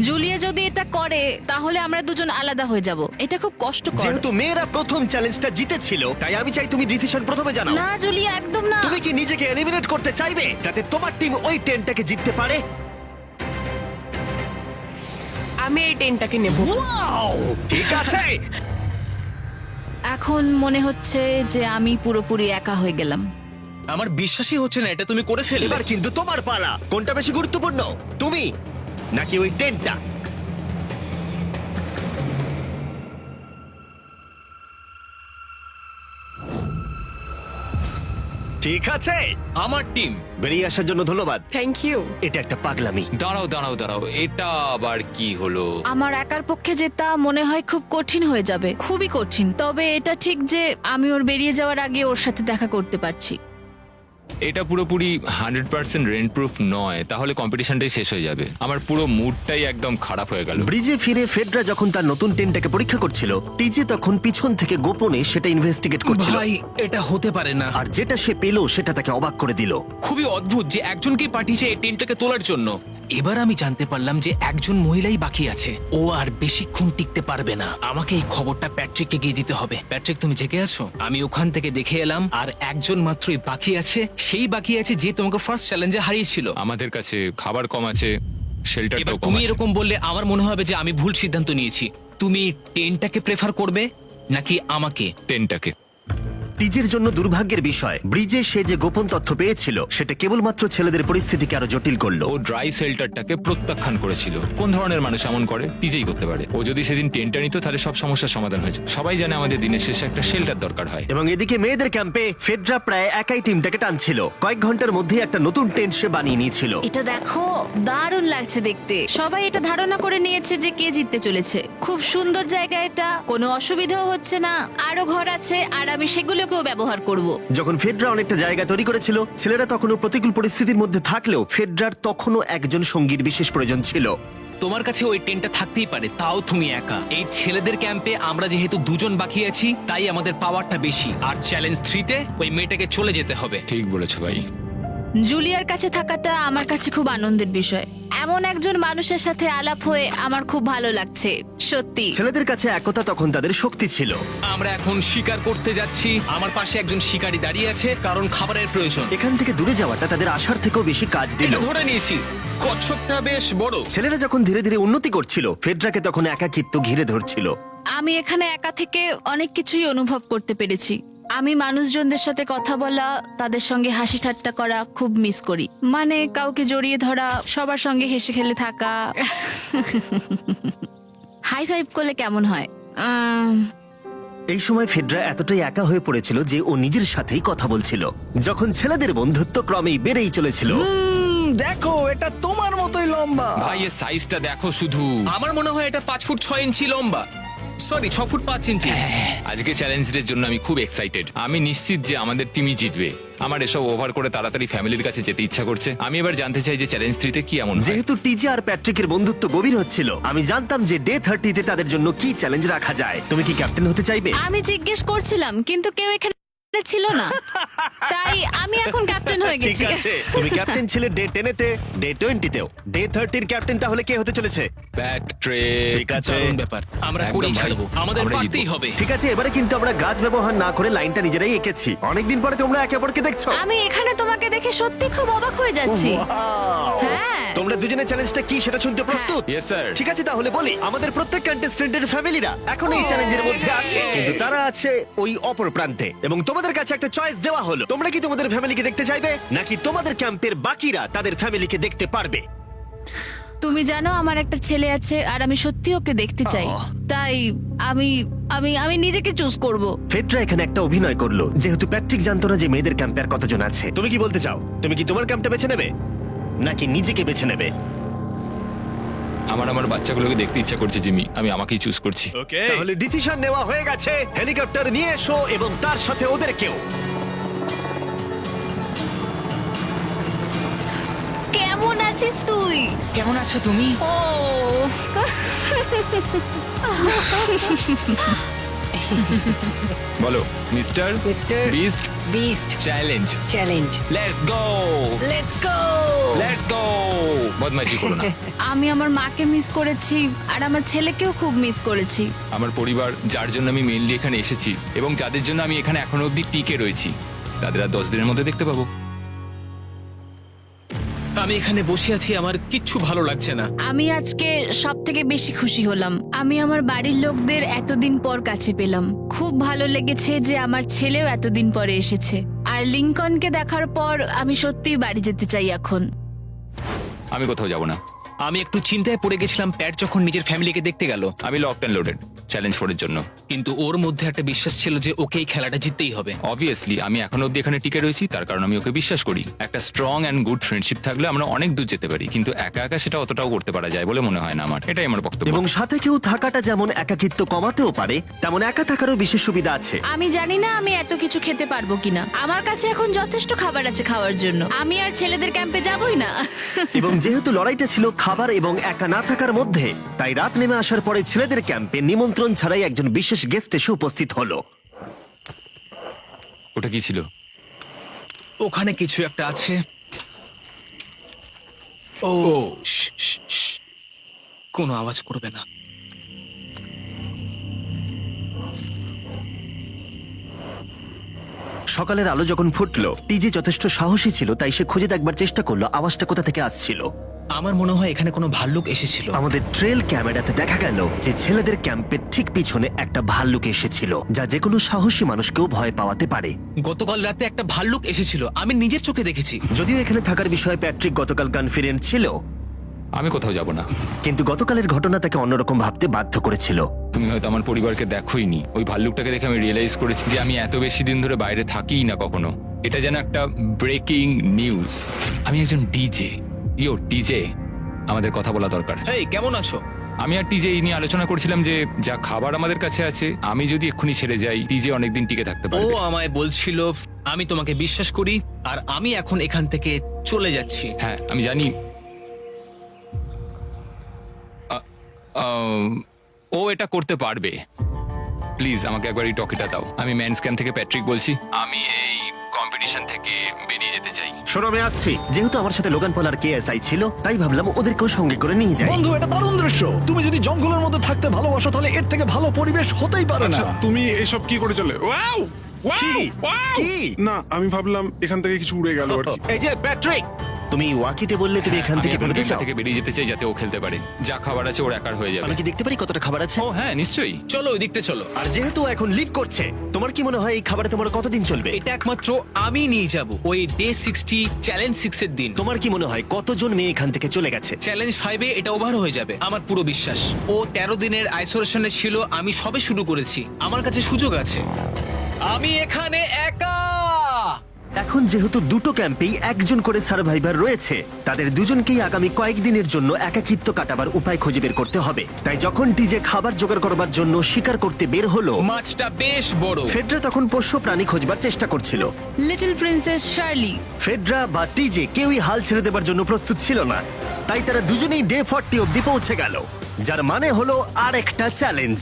জুলিয়া যদি এটা করে তাহলে আমরা দুজন আলাদা হয়ে যাব। এটা খুব কষ্টকর। যেহেতু মেয়েরা প্রথম চ্যালেঞ্জটা জিতেছিল, তাই আমি চাই তুমি ডিসিশন প্রথমে জানাও। না জুলিয়া, একদম না। তুমি কি নিজেকে এলিমিনেট করতে চাইবে যাতে তোমার টিম ওই টেন্টটাকে জিততে পারে? আমি এই টেনটাকে নেব। ওয়াও, ঠিক আছে। এখন মনে হচ্ছে যে আমি পুরোপুরি একা হয়ে গেলাম। আমার বিশ্বাসই হচ্ছে না এটা তুমি করে ফেললে। এবার কিন্তু তোমার পালা। কোনটা বেশি গুরুত্বপূর্ণ, তুমি নাকি ওই টেন্টটা? ঠিক আছে, আমার টিম। বেরিয়ে আসার জন্য ধন্যবাদ। Thank you. এটা একটা পাগলামি। দাঁড়াও দাঁড়াও দাঁড়াও, এটা আবার কি হলো? আমার একার পক্ষে জেতা মনে হয় খুব কঠিন হয়ে যাবে, খুবই কঠিন। তবে এটা ঠিক যে আমি ওর বেরিয়ে যাওয়ার আগে ওর সাথে দেখা করতে পারছি। এটা পুরোপুরি 100% রেন্ট প্রুফ নয়, তাহলে কম্পিটিশনটাই শেষ হয়ে যাবে। আমার পুরো মুডটাই একদম খারাপ হয়ে গেল। ব্রিজে ফিরে ফেডরা যখন তার নতুন টেন্টটাকে পরীক্ষা করছিল, টিজে তখন পিছন থেকে গোপনে সেটা ইনভেস্টিগেট করছিল। ভাই এটা হতে পারে না। আর যেটা সে পেল সেটা তাকে অবাক করে দিল। খুবই অদ্ভুত যে একজনকে পাঠিয়েছে এই টেন্টটাকে তোলার জন্য। এবার আমি জানতে পারলাম যে একজন মহিলাই বাকি আছে। ও আর বেশিক্ষণ টিকতে পারবে না। আমাকে এই খবরটা প্যাট্রিককে গিয়ে দিতে হবে। প্যাট্রিক, তুমি জেগে আছো? আমি ওখান থেকে দেখে এলাম আর একজন মাত্রই বাকি আছে। সেই বাকি আছে যে তোমাকে ফার্স্ট চ্যালেঞ্জে হারিয়েছিল। আমাদের কাছে খাবার কম আছে, এবার শেল্টারটাও কম তুমি আছে। এরকম বললে আমার মনে হবে যে আমি ভুল সিদ্ধান্ত নিয়েছি। তুমি টেন্টটাকে প্রেফার করবে নাকি আমাকে? টেনটাকে। টিজের জন্য দুর্ভাগ্যের বিষয়, ব্রিজে সে যে গোপন তথ্য পেয়েছিল সেটা কেবলমাত্র ছেলেদের পরিস্থিতিকে আরো জটিল করলো। ও ড্রাই শেল্টারটাকে প্রত্যাখ্যান করেছিল। কোন ধরনের মানুষ এমন করে? টিজেই করতে পারে। ও যদি সেদিন টেন্টটা নিত তাহলে সব সমস্যার সমাধান হয়েছে। সবাই জানে আমাদের দিনের শেষে একটা শেল্টার দরকার হয়। এবং এদিকে মেয়েদের ক্যাম্পে ফেডরা প্রায় একাই টিমটাকে টানছিল। কয়েক ঘন্টার মধ্যে একটা নতুন টেন্ট সে বানিয়ে নিয়েছিল। এটা দেখো, দারুণ লাগছে দেখতে। সবাই এটা ধারণা করে নিয়েছে যে কে জিততে চলেছে। খুব সুন্দর জায়গা এটা, কোনো অসুবিধাও হচ্ছে না। আরো ঘর আছে আর আমি সেগুলোকেও ব্যবহার করব। যখন ফেডরা অনেকটা জায়গা তৈরি করেছিল, ছেলেরা তখনও প্রতিকূল পরিস্থিতির মধ্যে থাকলেও ফেডরার তখনও একজন সঙ্গীর বিশেষ প্রয়োজন ছিল। তোমার কাছে ওই টেন্টটা থাকতেই পারে, তাও তুমি একা। এই ছেলেদের ক্যাম্পে আমরা যেহেতু দুজন বাকি আছি, তাই আমাদের পাওয়ারটা বেশি। আর চ্যালেঞ্জ 3-তে ওই মেয়েটাকে চলে যেতে হবে। ঠিক বলেছো ভাই। জুলিয়ার কাছে থাকাটা আমার কাছে খুব আনন্দের বিষয়। এমন একজন মানুষের সাথে আলাপ হয়ে আমার খুব ভালো লাগছে, সত্যি। ছেলেদের কাছে একতা তখন তাদের শক্তি ছিল। আমরা এখন শিকার করতে যাচ্ছি। আমার পাশে একজন শিকারী দাঁড়িয়ে আছে, কারণ খাবারের প্রয়োজন। এখান থেকে দূরে যাওয়াটা তাদের আশার থেকেও বেশি কাজ দিল। এটা ধরে নিয়েছি। কচ্ছপটা বেশ বড়। ছেলেরা যখন ধীরে ধীরে উন্নতি করছিল, ফেডরাকে তখন একাকিত্ব ঘিরে ধরছিল। আমি এখানে একা থেকে অনেক কিছুই অনুভব করতে পেরেছি। আমি মানুষজনদের সাথে কথা বলা, তাদের সঙ্গে হাসি ঠাট্টা করা খুব মিস করি। মানে কাউকে জড়িয়ে ধরা, সবার সঙ্গে হেসে খেলে থাকা। হাই ফাইভ করলে কেমন হয়? এই সময় ফেডরা এতটাই একা হয়ে পড়েছিল যে ও নিজের সাথেই কথা বলছিল। যখন ছেলেদের বন্ধুত্ব ক্রমেই বেড়েই চলেছিল, দেখো, এটা তোমার মতোই লম্বা। ভাই এর সাইজটা দেখো শুধু। আমার মনে হয় এটা 5 ফুট 6 ইঞ্চি লম্বা। সরি, 6 ফুট 5 ইঞ্চি। আজকে চ্যালেঞ্জের জন্য আমি খুব এক্সাইটেড। আমি নিশ্চিত যে আমাদের টিমই জিতবে। আমার এসব ওভার করে তাড়াতাড়ি ফ্যামিলির কাছে যেতে ইচ্ছা করছে। আমি এবার জানতে চাই যে চ্যালেঞ্জ 3-তে কি এমন হয়। যেহেতু টিজে আর প্যাট্রিকের বন্ধুত্ব গভীর হচ্ছিল, আমি জানতাম যে ডে 30-তে তাদের জন্য কি চ্যালেঞ্জ রাখা যায়। তুমি কি ক্যাপ্টেন হতে চাইবে? আমি জিজ্ঞেস করছিলাম, কিন্তু কেউ এখানে ছিল না, তাই আমি এখন ক্যাপ্টেন হয়ে ঠিক গেছি। আছে, তুমি ক্যাপ্টেন ছিলে ডে 10-তে, ডে 20-তেও। ডে 30-র ক্যাপ্টেন তাহলে কে হতে চলেছে? Back trek. ঠিক আছে, দারুণ ব্যাপার। আমরা একদম করেই ভাই। ছাড়বো। আমাদের আমরা পারতেই জিতবো। হবে। ঠিক আছে। এবারে কিন্তু আমরা গাছ ব্যবহার না করে লাইনটা নিজেরাই এঁকেছি। অনেকদিন পরে তোমরা একে অপরকে দেখছো। আমি এখানে তোমাকে দেখে সত্যি খুব অবাক হয়ে যাচ্ছি। Wow! হ্যাঁ। তোমরা দুজনের চ্যালেঞ্জটা কি সেটা শুনতে প্রস্তুত? Yes, sir. ঠিক আছে, তাহলে বলি, আমাদের প্রত্যেক কন্টেস্টেন্টের ফ্যামিলিরা এখন এই চ্যালেঞ্জের মধ্যে আছে, কিন্তু তারা আছে ওই অপর প্রান্তে। এবং তোমাদের কাছে একটা চয়েস দেওয়া হলো, তোমরা কি তোমাদের ফ্যামিলিকে দেখতে চাইবে, নাকি তোমাদের ক্যাম্পের বাকিরা তাদের ফ্যামিলিকে দেখতে পারবে? তুমি জানো আমার একটা ছেলে আছে আর আমি সত্যি ওকে দেখতে চাই। আহ। তাই আমি আমি আমি নিজেকে চুজ করব। ফেডরা এখানে একটা অভিনয় করলো, যেহেতু প্যাট্রিক জানতো না যে মেয়েদের ক্যাম্পে আর কতজন আছে। তুমি কি বলতে চাও? তুমি কি তোমার ক্যাম্পটা বেছে নেবে নাকি নিজেকে বেছে নেবে? আমার বাচ্চাগুলোকে দেখতে ইচ্ছা করছে জিমি। আমি আমাকেই চুজ করছি। তাহলে ডিসিশন নেওয়া হয়ে গেছে। হেলিকপ্টার নিয়ে এসো এবং তার সাথে ওদেরকেও। কেমন আছিস তুই? কেমন আছো তুমি? ও বলো mister mister beast beast challenge. Challenge. Let's go, let's go. Let's go. বদমাইশি করো না। আমি আমার মাকে মিস করেছি আর আমার ছেলেকেও খুব মিস করেছি। আমার পরিবার, যার জন্য আমি মেইনলি এখানে এসেছি এবং যাদের জন্য আমি এখানে এখনো অবধি টিকে রয়েছি, তাদের আর 10 দিনের মধ্যে দেখতে পাবো। আমি এখানে বসে আছি, আমার কিচ্ছু ভালো লাগছে না। আমি আজকে সব থেকে বেশি খুশি হলাম। আমি আমার বাড়ির লোকদের এতদিন পর কাছে পেলাম। খুব ভালো লেগেছে যে আমার ছেলেও এতদিন পরে এসেছে। আর লিংকনকে দেখার পর আমি সত্যিই বাড়ি যেতে চাই এখন। আমি কোথাও যাব না। আমি একটু চিন্তায় পড়ে গেছিলাম প্যাট যখন নিজের ফ্যামিলিকে দেখতে গেল, আমি লকড অ্যান্ড লোডেড চ্যালেঞ্জ 4 এর জন্য। কিন্তু ওর মধ্যে একটা বিশ্বাস ছিল যে ওকে এই খেলাটা জিততেই হবে। অবভিয়াসলি আমি এখনো অব্দি এখানে টিকে রয়েছি, তার কারণ আমি ওকে বিশ্বাস করি। একটা স্ট্রং অ্যান্ড গুড ফ্রেন্ডশিপ থাকলে আমরা অনেক দূর যেতে পারি, কিন্তু একা একা সেটা অতটাও করতে পারা যায় বলে মনে হয় না আমার। এটাই আমার বক্তব্য। এবং সাথে কেউ থাকাটা যেমন একাকিত্ব কমাতেও পারে, তেমন একা থাকারও বিশেষ সুবিধা আছে। আমি জানি না আমি এত কিছু খেতে পারবো কিনা। আমার কাছে এখন যথেষ্ট খাবার আছে খাওয়ার জন্য। আমি আর ছেলেদের ক্যাম্পে যাবই না। এবং যেহেতু লড়াইটা ছিল খাবার এবং একা না থাকার মধ্যে, তাই রাত নেমে আসার পরে ছেলেদের ক্যাম্পে নিমন্ত্রণ ছাড়াই একজন বিশেষ গেস্ট এসে উপস্থিত হলো। ওটা কি ছিল? ওখানে কিছু একটা আছে। ও শ্, শ্, শ্। কোনো আওয়াজ করবে না। সকালের আলো যখন ফুটলো, টিজে যথেষ্ট সাহসী ছিল, তাই সে খুঁজে দেখবার চেষ্টা করলো আওয়াজটা কোথা থেকে আসছিল। আমার মনে হয় এখানে কোনো ভাল্লুক এসেছিল। আমাদের ট্রেল ক্যামেরাতে দেখা গেল যে ছেলেদের ক্যাম্পের ঠিক পিছনে একটা ভাল্লুক এসেছিল, যা যে কোনো সাহসী মানুষকেও ভয় পাওয়াতে পারে। গতকাল রাতে একটা ভাল্লুক এসেছিল, আমি নিজের চোখে দেখেছি। যদিও এখানে থাকার বিষয়ে প্যাট্রিক গতকাল কনফিডেন্ট ছিল, আমি কোথাও যাব না। কিন্তু গতকালের ঘটনা তাকে অন্যরকম ভাবতে বাধ্য করেছিল। তুমি হয়তো আমার পরিবারকে দেখোইনি। ওই ভাল্লুকটাকে দেখে আমি রিয়েলাইজ করেছি যে আমি এত বেশি দিন ধরে বাইরে থাকিই না কখনো। এটা যেন একটা ব্রেকিং নিউজ। আমি একজন ডিজে। ডিজে, আমাদের কথা বলা দরকার। এই কেমন আছো? আমি আর টিজে এই নিয়ে আলোচনা করছিলাম যে যা খাবার আমাদের কাছে আছে, আমি যদি এক্ষুনি ছেড়ে যাই, টিজে অনেকদিন টিকে থাকতে ও পারবে। আমায় বলছিল আমি তোমাকে বিশ্বাস করি, আর আমি এখন এখান থেকে চলে যাচ্ছি। হ্যাঁ আমি জানি। ও এটা করতে পারবে। প্লিজ আমাকে একবার এই টকিটা দাও। আমি ম্যান স্ক্যান থেকে প্যাট্রিক বলছি। আমি এই কম্পিটিশন থেকে বেরিয়ে যেতে চাই। শোনো, আমি আসছি। যেহেতু আমার সাথে লোগান পল আর কেএসআই ছিল, তাই ভাবলাম ওদেরকেও সঙ্গে করে নিয়ে যাই। বন্ধু, এটা দারুণ দৃশ্য। তুমি যদি জঙ্গলের মধ্যে থাকতে ভালোবাসো, তাহলে এর থেকে ভালো পরিবেশ হতেই পারে না। আচ্ছা তুমি এসব কি করে চলে? ওয়াও কি? কি? না আমি ভাবলাম এখান থেকে কিছু উড়ে গেল আর কি। এই যে প্যাট্রিক, তুমি ওয়াকিতে বললে তুমি এখান আমি থেকে এখন বেরোতে গেমটা চাও। থেকে বেরিয়ে যেতে চাই যাতে ও খেলতে পারে। যা খাবার আছে ওর একার হয়ে যাবে। আমি কি দেখতে পারি কতটা খাবার আছে? ও হ্যাঁ নিশ্চয়ই। চলো ওই দিকটা চলো। আর যেহেতু ও এখন লিভ করছে, তোমার কি মনে হয় এই খাবারে তোমার কতদিন চলবে? এটা একমাত্র আমি নিয়ে যাব ওই ডে 60 চ্যালেঞ্জ 6 এর দিন। তোমার কি মনে হয় কতজন মেয়ে এখান থেকে চলে গেছে? চ্যালেঞ্জ 5 এ এটা ওভার হয়ে যাবে, আমার পুরো বিশ্বাস। ও 13 দিনের আইসোলেশনে ছিল, আমি সবে শুরু করেছি। আমার কাছে সুযোগ আছে। আমি এখানে একা। এখন যেহেতু দুটো ক্যাম্পেই একজন করে সার্ভাইভার রয়েছে, তাদের দুজনকেই আগামী কয়েকদিনের জন্য একাকিত্ব কাটাবার উপায় খুঁজে বের করতে হবে। তাই যখন টিজে খাবার জোগাড় করবার জন্য শিকার করতে বের হলো, মাছটা বেশ বড়। ফেডরা তখন পোষ্য প্রাণী খোঁজবার চেষ্টা করছিল। Little princess Shirley. ফেডরা বা টিজে কেউই হাল ছেড়ে দেবার জন্য প্রস্তুত ছিল না, তাই তারা দুজনেই ডে 40 অব্দি পৌঁছে গেল, যার মানে হলো আরেকটা চ্যালেঞ্জ।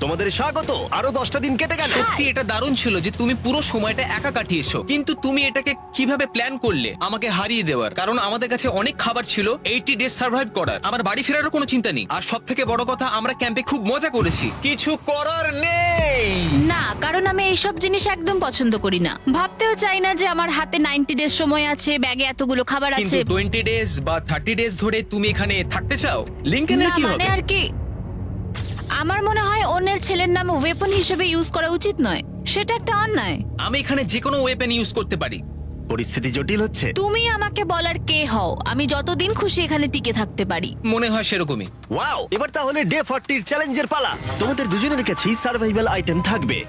তোমাদের স্বাগত। আরো 10টা দিন কেটে গেল। সত্যি এটা দারুণ ছিল যে তুমি পুরো সময়টা একা কাটিয়েছো, কিন্তু তুমি এটাকে কিভাবে প্ল্যান করলে আমাকে হারিয়ে দেওয়ার? কারণ আমাদের কাছে অনেক খাবার ছিল 80 ডেজ সার্ভাইভ করার। আমার বাড়ি ফেরারও কোনো চিন্তা নেই। আর সব থেকে বড় কথা, আমরা ক্যাম্পে খুব মজা করেছি। কিছু করার নেই। না, কারণ আমি এইসব জিনিস একদম পছন্দ করি না। ভাবতেও চাই না যে আমার হাতে 90 ডেজ সময় আছে, ব্যাগে এতগুলো খাবার কিন্তু আছে। 20 ডেজ বা 30 ডেজ ধরে তুমি এখানে থাকতে চাও? লিংকেনের না কি মানে হবে? আর কি, আমার মনে হয় অন্যের ছেলের নাম ওয়েপন হিসেবে ইউজ করা উচিত নয়। সেটা একটা অন্যায়। আমি এখানে যে কোনো ওয়েপেন ইউজ করতে পারি। পরিস্থিতি জটিল হচ্ছে। তুমি আমাকে বলার কে হও? আমি যতদিন খুশি এখানে টিকে থাকতে পারি। মনে হয় সেরকমই। ওয়াও, এবার তাহলে ডে 40 চ্যালেঞ্জের পালা। তোমাদের দুজনের কাছেই সার্ভাইভাল আইটেম থাকবে।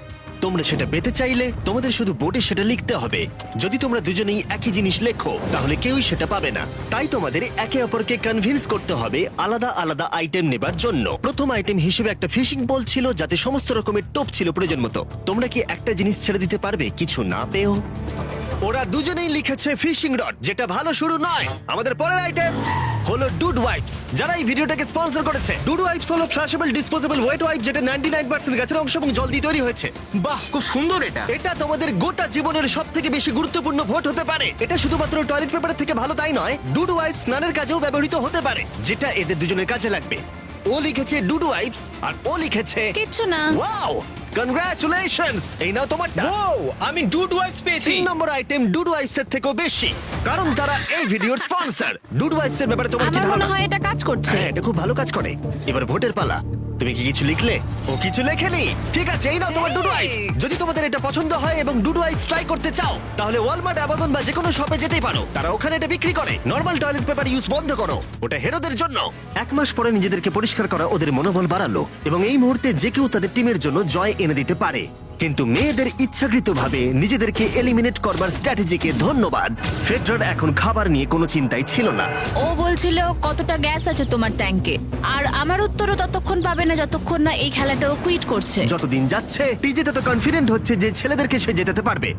তোমরা সেটা পেতে চাইলে তোমাদের শুধু বোর্ডে সেটা লিখতে হবে। যদি তোমরা দুজনেই একই জিনিস লেখো, তাহলে কেউই সেটা পাবে না। তাই তোমাদের একে অপরকে কনভিন্স করতে হবে আলাদা আলাদা আইটেম নেবার জন্য। প্রথম আইটেম হিসেবে একটা ফিশিং পোল ছিল, যাতে সমস্ত রকমের টোপ ছিল প্রয়োজন মতো। তোমরা কি একটা জিনিস ছেড়ে দিতে পারবে কিছু না পেও? ওরা দুজনেই লিখেছে ফিশিং রড, যেটা ভালো শুরু নয়। আমাদের পরের আইটেম হলো ডুড ওয়াইপস, যারা এই ভিডিওটাকে স্পন্সর করেছে। ডুড ওয়াইপস হলো ফ্ল্যাশেবল ডিসপোজেবল ওয়েট ওয়াইপ, যেটা 99% গাছের অংশ এবং জল দিয়ে তৈরি হয়েছে। বাহ, খুব সুন্দর এটা। এটা তোমাদের গোটা জীবনের সব থেকে বেশি গুরুত্বপূর্ণ ভোট হতে পারে। এটা শুধুমাত্র টয়লেট পেপারের থেকে ভালো তাই নয়, ডুড ওয়াইপস স্নানের কাজেও ব্যবহৃত হতে পারে, যেটা এদের দুজনের কাজে লাগবে। ও লিখেছে ডুড ওয়াইপস, আর ও লিখেছে কিচ্ছু না। Wow, congratulations. এই নাও তোমারটা। ও, আমি ডুড ওয়াইপস পেয়েছি। 3 নম্বর আইটেম ডুড ওয়াইপস এর থেকেও বেশি, কারণ তারা এই ভিডিওর স্পন্সর। ডুড ওয়াইপস এর ব্যাপারে তোমার কি আমার মনে ধারণা? হয় এটা কাজ করছে। হ্যাঁ, এটা খুব ভালো কাজ করে। এবার ভোটের পালা। তুমি কি কিছু লিখলে? ও কিছু লেখেনি। ঠিক আছে, এই নাও তোমার ডুডু আইস। যদি তোমাদের এটা পছন্দ হয় এবং ডুডু আইস ট্রাই করতে চাও, তাহলে ওয়ালমার্ট, অ্যামাজন বা যে কোনো শপে যেতেই পারো। তারা ওখানে এটা বিক্রি করে। নর্মাল টয়লেট পেপার ইউজ বন্ধ করো, ওটা হেরোদের জন্য। 1 মাস পরে নিজেদেরকে পরিষ্কার করা ওদের মনোবল বাড়ালো এবং এই মুহূর্তে যে কেউ তাদের টিমের জন্য জয় এনে দিতে পারে। কিন্তু মেয়েদের ইচ্ছাকৃতভাবে নিজেদেরকে এলিমিনেট করবার স্ট্র্যাটেজিকে ধন্যবাদ। ফেডরার এখন খাবার নিয়ে কোনো চিন্তাই ছিল না। ও বলছিল কতটা গ্যাস আছে তোমার ট্যাঙ্কে, আর আমার উত্তরও ততক্ষণ পাবে না যতক্ষণ না এই খেলাটা ও কুইট করছে। যতদিন যাচ্ছে টিজে তত কনফিডেন্ট হচ্ছে যে ছেলেদেরকে সে জেতাতে পারবে।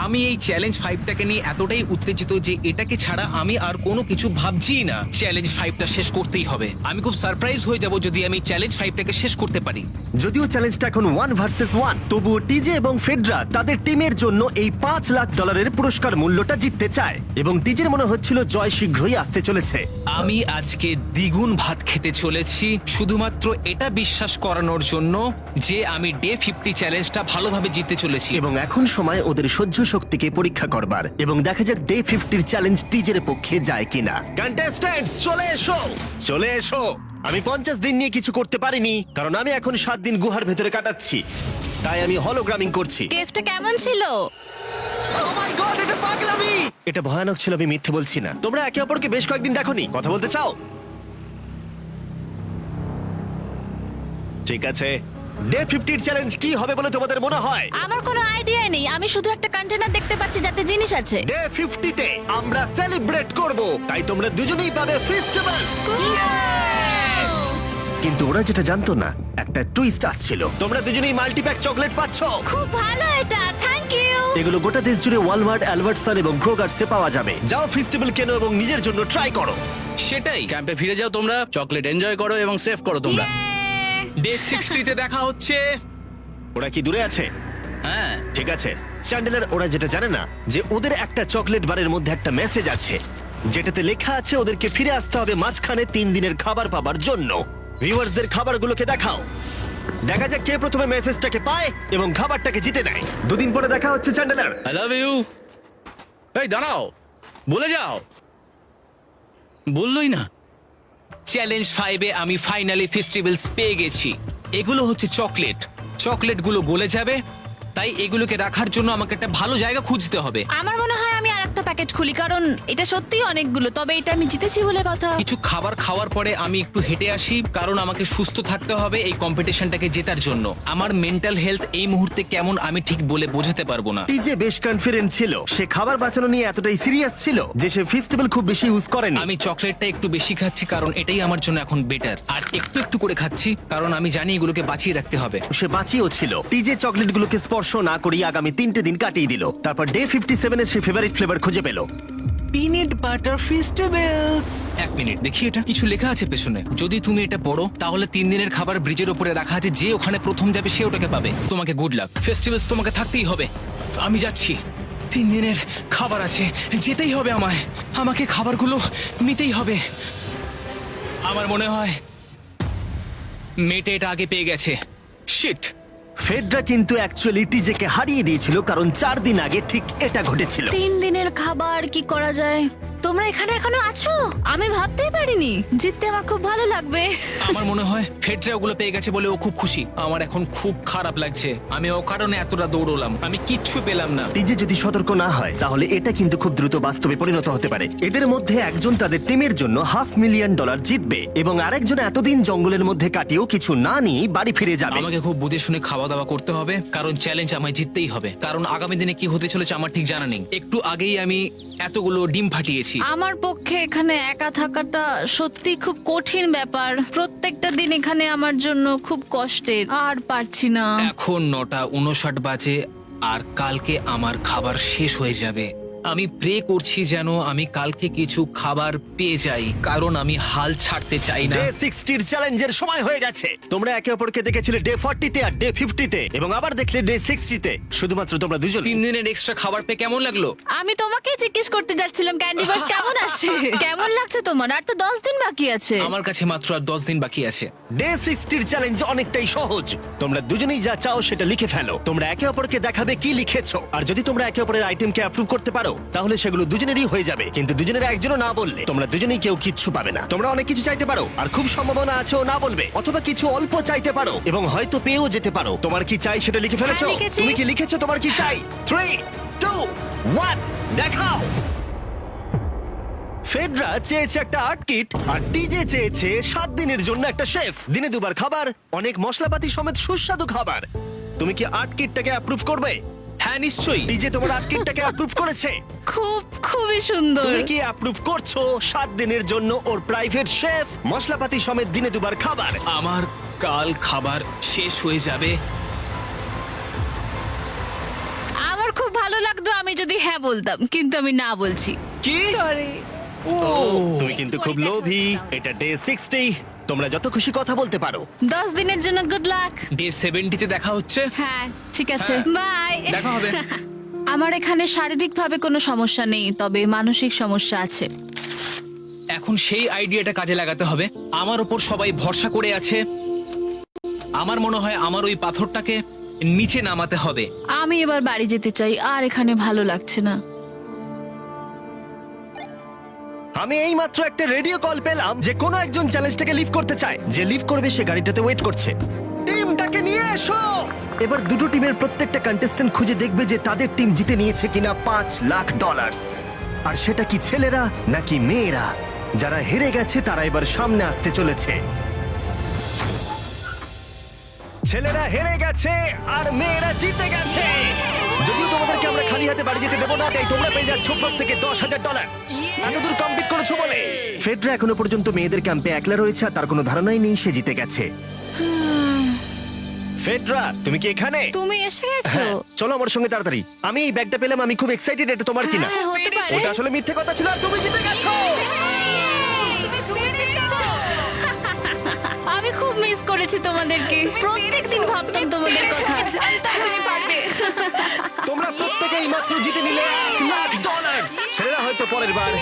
আমি এই চ্যালেঞ্জ 5টাকে নিয়ে এতটাই উত্তেজিত যে এটাকে ছাড়া আমি আর কোনো কিছু ভাবছিই না। চ্যালেঞ্জ 5টা শেষ করতেই হবে। আমি খুব সারপ্রাইজ হয়ে যাব যদি আমি চ্যালেঞ্জ 5টাকে শেষ করতে পারি। যদিও চ্যালেঞ্জটা এখন 1 ভার্সেস 1, তবুও টিজে এবং ফেডরা তাদের টিমের জন্য এই $5 লাখ পুরস্কার মূল্যটা জিততে চায় এবং টিজের মনে হচ্ছিল জয় শীঘ্রই আসতে চলেছে। আমি আজকে দ্বিগুণ ভাত খেতে চলেছি শুধুমাত্র এটা বিশ্বাস করানোর জন্য যে আমি ডে 50 চ্যালেঞ্জটা ভালোভাবে জিততে চলেছি। এবং এখন সময় ওদের সহ্য শক্তিকে পরীক্ষা করবার এবং দেখা যাক ডে 50 চ্যালেঞ্জ টিজের পক্ষে যায় কিনা। কন্টেস্ট্যান্টস চলে এসো, চলে এসো। আমি 50 দিন নিয়ে কিছু করতে পারিনি কারণ আমি এখন 7 দিন গুহার ভেতরে কাটাচ্ছি, তাই আমি হলোগ্রামিং করছি। কেভটা কেমন ছিল? Oh my God, এটা পাগলামি! এটা ভয়ানক ছিল, আমি মিথ্যে বলছি না। তোমরা একে অপরকে বেশ কয়েকদিন দেখোনি, কথা বলতে চাও? ঠিক আছে, ডে 50 চ্যালেঞ্জ কি হবে বলে তোমাদের মনে হয়? আমার কোনো আইডিয়া নেই, আমি শুধু একটা কন্টেনার দেখতে পাচ্ছি যাতে জিনিস আছে। ডে 50 তে আমরা সেলিব্রেট করব, তাই তোমরা দুজনেই পাবে ফেস্টিভ্যালস। কিন্তু ওরা যেটা জানতো না, একটা টুইস্ট আসছিল। তোমরা দুজনেই মাল্টিপ্যাক চকলেট পাচ্ছ। খুব ভালো এটা, থ্যাংক ইউ। এগুলো গোটা দেশ জুড়ে ওয়ালমার্ট, অ্যালবার্টসন এবং ক্রোগার্সে পাওয়া যাবে। যাও ফেস্টিভ্যাল কেনো এবং নিজের জন্য ট্রাই করো। সেটাই। ক্যাম্পে ফিরে যাও তোমরা, চকলেট এনজয় করো এবং সেভ করো তোমরা। ডে 60 তে দেখা হচ্ছে। ওরা কি দূরে আছে? হ্যাঁ, ঠিক আছে চ্যান্ডেলার, ওরা যেটা জানে না যে ওদের একটা চকলেট বারের মধ্যে একটা মেসেজ আছে যেটাতে লেখা আছে ওদেরকে ফিরে আসতে হবে মাঝখানে 3 দিনের খাবার পাবার জন্য। ভিউয়ার্সদের খাবারগুলোকে দেখাও, দেখা যাক কে প্রথমে মেসেজটাকে পায় এবং খাবারটাকে জিতে নেয়। 2 দিন পরে দেখা হচ্ছে চ্যান্ডেলার। I love you. এই দাঁড়াও, বলে যাও। বললোই না। চ্যালেঞ্জ 5 এ আমি ফাইনালি ফেস্টিভ্যালস পেয়ে গেছি। এগুলো হচ্ছে চকলেট। চকলেটগুলো গলে যাবে, তাই এগুলোকে রাখার জন্য আমাকে একটা ভালো জায়গা খুঁজতে হবে। আমার মনে হয় আমি আরেকটা প্যাকেট খুলি, কারণ এটা সত্যিই অনেকগুলো, তবে এটা আমি জিতেছি বলে কথা। কিছু খাবার খাওয়ার পরে আমি একটু হেঁটে আসি, কারণ আমাকে সুস্থ থাকতে হবে এই কম্পিটিশনটাকে জেতার জন্য। আমার মেন্টাল হেলথ এই মুহূর্তে কেমন আমি ঠিক বলে বোঝাতে পারবো না। টিজে বেশ কনফিডেন্ট ছিল, সে খাবার বাঁচানো নিয়ে এতটাই সিরিয়াস ছিল যে সে ফেস্টিভ্যাল খুব বেশি ইউজ করেনি। আমি চকলেটটা একটু বেশি খাচ্ছি কারণ এটাই আমার জন্য এখন বেটার, আর একটু একটু করে খাচ্ছি কারণ আমি জানি এগুলোকে বাঁচিয়ে রাখতে হবে। সে বাঁচিয়েও ছিল। টিজে চকলেটগুলোকে স্পর্শ না করিয়ে আগামী 3টে দিন কাটিয়ে দিল। তারপর ডে 57 এর সে ফেভারিট ফ্লেভার খুঁজে পেল। Peanut butter festivals. 1 মিনিট, দেখি এটা কিছু লেখা আছে পেছনে। যদি তুমি এটা পড়ো তাহলে 3 দিনের খাবার ব্রিজের উপরে রাখা আছে, যে ওখানে প্রথম যাবে সে ওটাকে পাবে। তোমাকে গুড লাক। ফেস্টিভ্যালস তোমাকে থাকতেই হবে। আমি যাচ্ছি, 3 দিনের খাবার আছে, যেতেই হবে আমায়। আমাকে খাবারগুলো নিতেই হবে। আমার মনে হয় মেটে এটা আগে পেয়ে গেছে। শিট। ফেডরা কিন্তু অ্যাকচুয়ালি টিজেকে হারিয়ে দিয়েছিল কারণ 4 দিন আগে ঠিক এটা ঘটেছিল। 3 দিনের খাবার কি করা যায়? তোমরা এখানে এখনো আছো? আমি ভাবতেই পারিনি। জিততে আমার খুব ভালো লাগবে। আমার মনে হয় ফেডরা ওগুলো পেয়ে গেছে বলে ও খুব খুশি। আমার এখন খুব খারাপ লাগছে। আমি ও কারণে এতটা দৌড়লাম, আমি কিচ্ছু পেলাম না। টিজে যদি সতর্ক না হয় তাহলে এটা কিন্তু খুব দ্রুত বাস্তবে পরিণত হতে পারে। এদের মধ্যে একজন তাদের টিমের জন্য $500,000 জিতবে এবং আরেকজন এতদিন জঙ্গলের মধ্যে কাটিয়েও কিছু না নিয়ে বাড়ি ফিরে যাবে। আমাকে খুব বুঝে শুনে খাওয়া দাওয়া করতে হবে, কারণ চ্যালেঞ্জ আমায় জিততেই হবে। কারণ আগামী দিনে কি হতে চলেছে আমার ঠিক জানা নেই। একটু আগেই আমি এতগুলো ডিম ফাটিয়েছি। আমার পক্ষে এখানে একা থাকাটা সত্যি খুব কঠিন ব্যাপার। প্রত্যেকটা দিন এখানে আমার জন্য খুব কষ্টের, আর পারছি না। এখন 9:59 বাজে আর কালকে আমার খাবার শেষ হয়ে যাবে। আমি প্রে করছি যেন আমি কালকে কিছু খাবার পেয়ে যাই, কারণ আমি হাল ছাড়তে চাই না। ডে 60 এর চ্যালেঞ্জের সময় হয়ে গেছে। তোমরা একে অপরকে দেখেছিলে ডে 40 তে আর ডে 50 তে এবং আবার দেখলে ডে 60 তে। শুধুমাত্র তোমরা দুজন। 3 দিনের এক্সট্রা খাবার পেয়ে কেমন লাগলো? আমি তোমাকে জিজ্ঞেস করতে যাচ্ছিলাম ক্যান্ডি বাস কেমন আছে। কেমন লাগছে তোমার? আর তো 10 দিন বাকি আছে। আমার কাছে মাত্র আর 10 দিন বাকি আছে। ডে 60 এর চ্যালেঞ্জ অনেকটাই সহজ। তোমরা দুজনেই যা চাও সেটা লিখে ফেলো। তোমরা একে অপরকে দেখাবে কি লিখেছো, আর যদি তোমরা একে অপরের আইটেমকে অ্যাপ্রুভ করতে পারো পারো তাহলে সেগুলো দুজনেরই হয়ে যাবে, কিন্তু দুজনের একজনও না বললে তোমরা দুজনেই কেউ কিচ্ছু পাবে না। তোমরা অনেক কিছু চাইতে পারো আর খুব সম্ভাবনা আছে ও না বলবে, অথবা কিছু অল্প চাইতে পারো এবং হয়তো পেয়েও যেতে পারো। তোমার কি চাই সেটা লিখে ফেলেছো? হ্যাঁ, লিখেছি। তুমি কি লিখেছো তোমার কি চাই? 3, 2, 1 দেখাও। ফেডরা চেয়েছে একটা আর্ট কিট আর ডিজে চেয়েছে 7 দিনের জন্য একটা শেফ, দিনে 2 বার খাবার, অনেক মশলাপাতি সমেত সুস্বাদু খাবার। তুমি কি আর্ট কিটটাকে অ্যাপ্রুভ করবে? হ্যাঁ নিশ্চয়ই। ডিজে তোমার আর্ট কিটটাকে অ্যাপ্রুভ করেছে। খুবই সুন্দর। তুমি কি অ্যাপ্রুভ করছো 7 দিনের জন্য ওর প্রাইভেট শেফ, মশলাপাতি সমেত দিনে 2 বার খাবার? আমার কাল খাবার শেষ হয়ে যাবে। আমার খুব ভালো লাগতো আমি যদি হ্যাঁ বলতাম, কিন্তু আমি না বলছি। কি? তুমি কিন্তু খুব লোভী। এটা ডে 60, তোমরা যত খুশি কথা বলতে পারো। 10 দিনের জন্য গুড লাক। ডে 70-তে দেখা হচ্ছে। হ্যাঁ ঠিক আছে, বাই। দেখা হবে। আমার এখানে শারীরিকভাবে কোনো সমস্যা নেই, তবে মানসিক সমস্যা আছে। এখন সেই আইডিয়াটা কাজে লাগাতে হবে। আমার ওপর সবাই ভরসা করে আছে, আমার মনে হয় আমার ওই পাথরটাকে নিচে নামাতে হবে। আমি এবার বাড়ি যেতে চাই, আর এখানে ভালো লাগছে না। আমি এইমাত্র একটা রেডিও কল পেলাম যে কোনো একজন চ্যালেঞ্জটাকে লিভ করতে চায়। যে লিভ করবে সে গাড়িটাতে ওয়েট করছে। টিমটাকে নিয়ে এসো। এবার দুটো টিমের প্রত্যেকটা কন্টেস্ট্যান্ট খুঁজে দেখবে যে তাদের টিম জিতে নিয়েছে কিনা $5 লাখ। আর সেটা কি ছেলেরা নাকি মেয়েরা? যারা হেরে গেছে তারা এবার সামনে আসতে চলেছে। ছেলেরা হেরে গেছে আর মেয়েরা জিতে গেছে। যদিও তোমাদেরকে আমরা খালি হাতে বাড়ি যেতে দেবো না, তাই তোমরা পেয়ে যাচ্ছ প্রত্যেকে $10,000। এত দূর কমপ্লিট করেছো বলে। ফেডরা এখনো পর্যন্ত মেয়েদের ক্যাম্পে একলা রয়েছে আর তার কোনো ধারণাই নেই সে জিতে গেছে। ফেডরা তুমি কি এখানে? তুমি এসে গেছো? হ্যাঁ, চলো আমার সঙ্গে তাড়াতাড়ি। আমি এই ব্যাগটা পেলাম, আমি খুব এক্সাইটেড। এটা তোমার কিনা? হ্যাঁ, হতে পারে। ওটা আসলে মিথ্যে কথা ছিল আর তুমি জিতে গেছো। আমি খুব মিস করেছি তোমাদেরকে। প্রত্যেকদিন ভাবতাম তোমাদের কথা। জানতাম তুমি পারবে। তোমরা প্রত্যেকেই মাত্র জিতে নিলে $1 লাখ। ছেলেরা হয়তো পরের বার